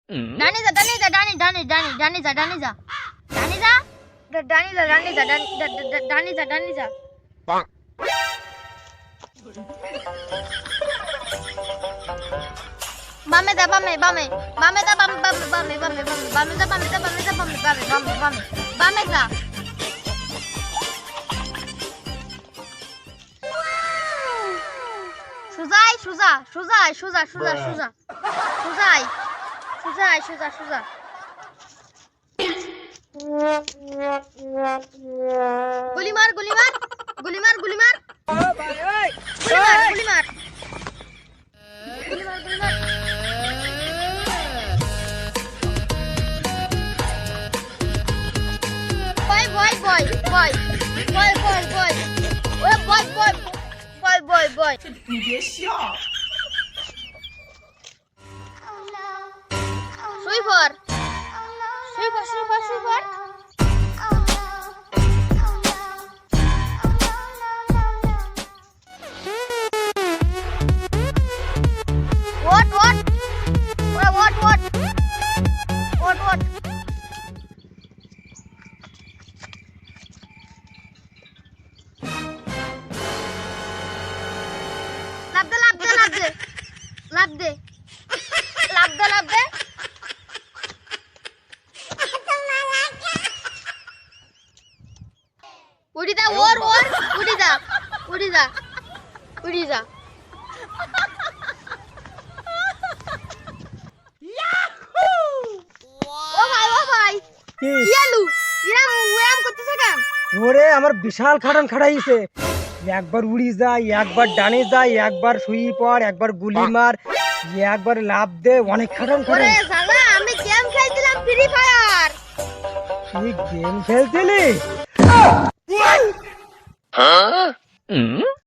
ডানি যা ডানি যা ডানি ডানি ডানি ডানি যা ডানি যা ডানি যা ডানি যা ডানি যা ডানি যা ডানি যা বামে দা বামে বামে বামে দা বামে বামে বামে বামে বামে দা বামে দা বামে দা বামে বামে বামে বামে বামে দা সুজাই সুজা সুজাই সুজা সুজা সুজা সুজাই সুজাই সুজা সুজা গুলি মার গুলি মার গুলি মার গুলি মার গুলি মার গুলি মার গুলি মার গুলি মার বয় বয় বয় বয় বয় বয় বয় ওরে বয় বয় বয় বয় বয় 你别笑。 শুই পড় শুই পড় শুই পড় শুই পড় what what what what what what লাভ দে লাভ দে লাভ দে লাভ দে লাভ দে লাভ দে উড়ি যা ওর ওর উড়ি যা উড়ি যা উড়ি যা ও ভাই কি ইয়ালু ইরাম ওরাম করতেছ কেন ওরে আমার বিশাল খাটান খাটাইছে একবার উড়ি যায় একবার ডানে যায় একবার শুই পড় একবার গুলি মার একবার লাভ দে অনেক খাটান ওরে খাটান শালা আমি গেম খেলছিলাম ফ্রি ফায়ার তুই গেম খেলছিলি